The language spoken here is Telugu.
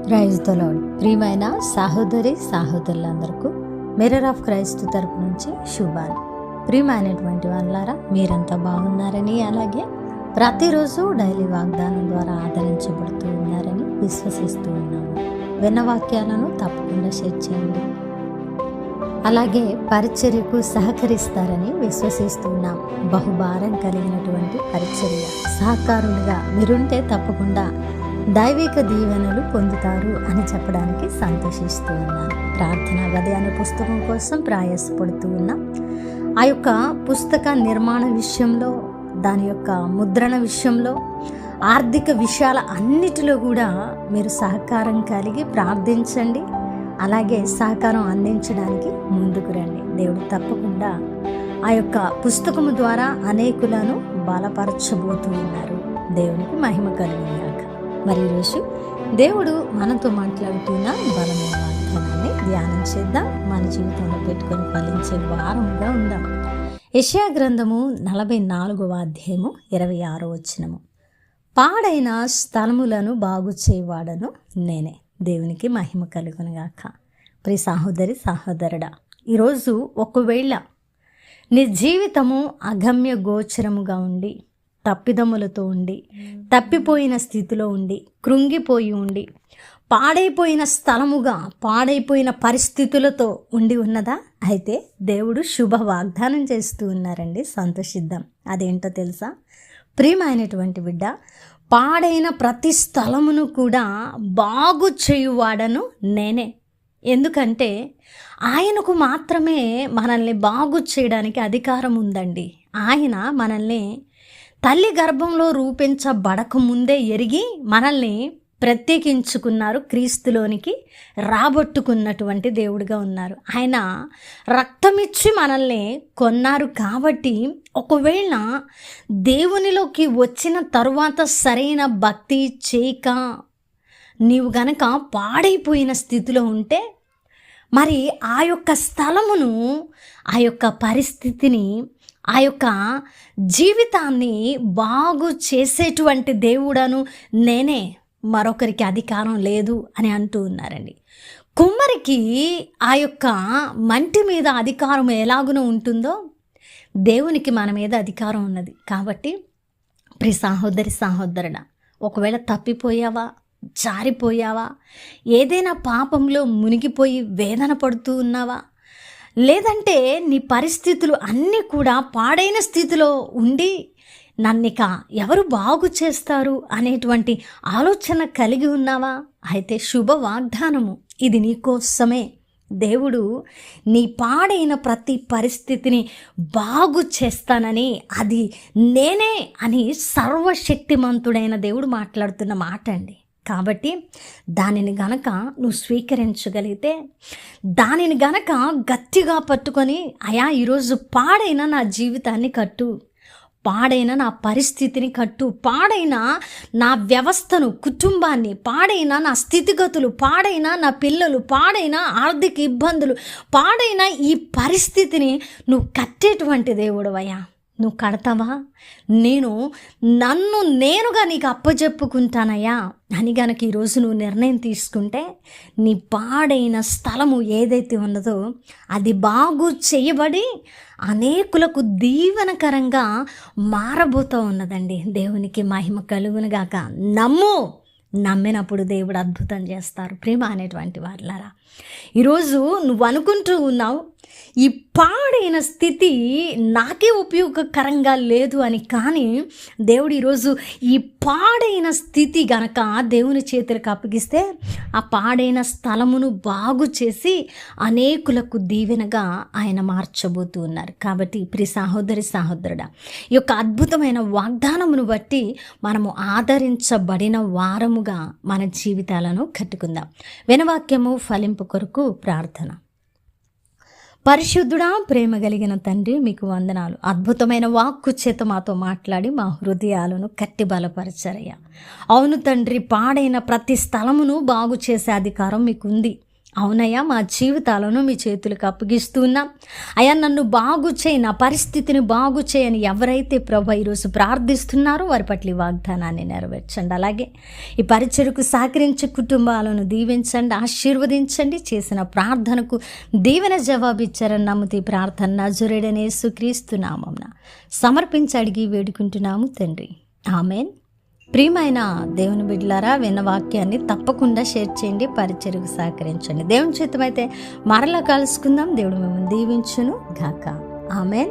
Praise the lord. ప్రియమైన సహోదరి సహోదరులందరికీ మిర్రర్ ఆఫ్ క్రైస్ట్ తరపు నుంచి శుభాలు. ప్రియమైనటువంటి వాళ్ళారా, మీరంతా బాగున్నారని, అలాగే ప్రతిరోజు డైలీ వాగ్దానం ద్వారా ఆదరించబడుతూ ఉన్నారని విశ్వసిస్తూ ఉన్నాము. విన్న వాక్యాలను తప్పకుండా షేర్ చేయండి. అలాగే పరిచర్యకు సహకరిస్తారని విశ్వసిస్తున్నాం. బహుభారం కలిగినటువంటి పరిచర్య సహకారులుగా మీరుంటే తప్పకుండా దైవిక దీవెనలు పొందుతారు అని చెప్పడానికి సంతోషిస్తూ ఉన్నాను. ప్రార్థనా గది అనే పుస్తకం కోసం ప్రయాసపడుతూ ఉన్నాం. ఆ యొక్క పుస్తక నిర్మాణ విషయంలో, దాని యొక్క ముద్రణ విషయంలో, ఆర్థిక విషయాల అన్నిటిలో కూడా మీరు సహకారం కలిగి ప్రార్థించండి. అలాగే సహకారం అందించడానికి ముందుకు రండి. దేవుడు తప్పకుండా ఆ యొక్క పుస్తకము ద్వారా అనేకులను బలపరచబోతూ ఉన్నారు. దేవునికి మహిమ కలుగుగాక. మరి ఈరోజు దేవుడు మనతో మాట్లాడుతున్న బలమైన వాగ్దానాన్ని ధ్యానం చేద్దాం. మన జీవితంలో పెట్టుకొని ఫలించే వారంగా ఉందాం. యెషయా గ్రంథము 44వ అధ్యాయము 26వ వచనము. పాడైన స్థలములను బాగు చేయవాడను నేనే. దేవునికి మహిమ కలుగునుగాక. ప్రియ సహోదరి సహోదరుడా, ఈరోజు ఒకవేళ నీ జీవితము అగమ్య గోచరముగా ఉండి, తప్పిదములతో ఉండి, తప్పిపోయిన స్థితిలో ఉండి, కృంగిపోయి ఉండి, పాడైపోయిన స్థలముగా, పాడైపోయిన పరిస్థితులతో ఉండి ఉన్నదా? అయితే దేవుడు శుభ వాగ్దానం చేస్తూ ఉన్నారండి. సంతోషిద్దాం. అదేంటో తెలుసా? ప్రియమైనటువంటి బిడ్డ, పాడైన ప్రతి స్థలమును కూడా బాగు చేయువాడను నేనే. ఎందుకంటే ఆయనకు మాత్రమే మనల్ని బాగు చేయడానికి అధికారం ఉందండి. ఆయన మనల్ని తల్లి గర్భంలో రూపించబడక ముందే ఎరిగి మనల్ని ప్రత్యేకించుకున్నారు. క్రీస్తులోనికి రాబట్టుకున్నటువంటి దేవుడిగా ఉన్నారు. ఆయన రక్తమిచ్చి మనల్ని కొన్నారు. కాబట్టి ఒకవేళ దేవునిలోకి వచ్చిన తరువాత సరైన భక్తి చేయక నీవు గనక పాడైపోయిన స్థితిలో ఉంటే, మరి ఆ యొక్క స్థలమును, ఆ యొక్క పరిస్థితిని, ఆ యొక్క జీవితాన్ని బాగు చేసేటువంటి దేవుడను నేనే, మరొకరికి అధికారం లేదు అని అంటూ ఉన్నారండి. కుమ్మరికి ఆ యొక్క మంటి మీద అధికారం ఎలాగునో ఉంటుందో దేవునికి మన మీద అధికారం ఉన్నది. కాబట్టి ప్రియ సహోదరి సహోదరుడా, ఒకవేళ తప్పిపోయావా, జారిపోయావా, ఏదైనా పాపంలో మునిగిపోయి వేదన పడుతూ ఉన్నావా, లేదంటే నీ పరిస్థితులు అన్నీ కూడా పాడైన స్థితిలో ఉండి నన్నిక ఎవరు బాగు చేస్తారు అనేటువంటి ఆలోచన కలిగి ఉన్నావా? అయితే శుభ వాగ్దానము ఇది నీకోసమే. దేవుడు నీ పాడైన ప్రతి పరిస్థితిని బాగు చేస్తానని, అది నేనే అని సర్వశక్తిమంతుడైన దేవుడు మాట్లాడుతున్న మాట అండి. కాబట్టి దానిని గనక నువ్వు స్వీకరించగలిగితే, దానిని గనక గట్టిగా పట్టుకొని, అయా ఈరోజు పాడైన నా జీవితాన్ని కట్టు, పాడైన నా పరిస్థితిని కట్టు, పాడైన నా వ్యవస్థను, కుటుంబాన్ని, పాడైన నా స్థితిగతులు, పాడైన నా పిల్లలు, పాడైన ఆర్థిక ఇబ్బందులు, పాడైన ఈ పరిస్థితిని నువ్వు కట్టేటువంటి దేవుడవయ్యా. నువ్వు కడతావా? నన్ను నేనుగా నీకు అప్పచెప్పుకుంటానయ్యా అని గనక ఈరోజు నువ్వు నిర్ణయం తీసుకుంటే, నీ పాడైన స్థలము ఏదైతే ఉన్నదో అది బాగు చేయబడి అనేకులకు దీవెనకరంగా మారబోతూ ఉన్నదండి. దేవునికి మహిమ కలుగునుగాక. నమ్మినప్పుడు దేవుడు అద్భుతం చేస్తారు. ప్రేమ అనేటువంటి వాళ్ళారా, ఈరోజు నువ్వు అనుకుంటూ ఉన్నావు, ఈ పాడైన స్థితి నాకే ఉపయోగకరంగా లేదు అని. కానీ దేవుడు ఈరోజు ఈ పాడైన స్థితి గనక దేవుని చేతులకు అప్పగిస్తే, ఆ పాడైన స్థలమును బాగు చేసి అనేకులకు దీవెనగా ఆయన మార్చబోతూ ఉన్నారు. కాబట్టి ప్రియ సహోదరి సహోదరుడా, ఈ యొక్క అద్భుతమైన వాగ్దానమును బట్టి మనము ఆదరించబడిన వారముగా మన జీవితాలను కట్టుకుందాం. వినవాక్యము ఫలింపు కొరకు ప్రార్థన. పరిశుద్ధుడా, ప్రేమ కలిగిన తండ్రి, మీకు వందనాలు. అద్భుతమైన వాక్కు చేత మాతో మాట్లాడి మా హృదయాలను కట్టి బలపరచరయ్యా. అవును తండ్రి, పాడైన ప్రతి స్థలమును బాగు చేసే అధికారం మీకుంది. అవునయ్యా, మా జీవితాలను మీ చేతులకు అప్పగిస్తున్నాం. అయ్యా, నన్ను బాగు చేయి, నా పరిస్థితిని బాగు చేయని ఎవరైతే ప్రభు ఈరోజు ప్రార్థిస్తున్నారో వారి పట్ల ఈ వాగ్దానాన్ని నెరవేర్చండి. అలాగే ఈ పరిచర్యకు సహకరించే కుటుంబాలను దీవించండి, ఆశీర్వదించండి. చేసిన ప్రార్థనకు దీవెన జవాబిచ్చారని నమ్ముతూ ప్రార్థన నజరేయుడైన యేసుక్రీస్తు నామమున సమర్పించి అడిగి వేడుకుంటున్నాము తండ్రి, ఆమేన్. ప్రియమైన దేవుని బిడ్డలారా, విన్న వాక్యాన్ని తప్పకుండా షేర్ చేయండి, పరిచర్యకు సహకరించండి. దేవుని చిత్తమైతే మరలా కలుసుకుందాం. దేవుడు మిమ్మల్ని దీవించును గాక. ఆమేన్.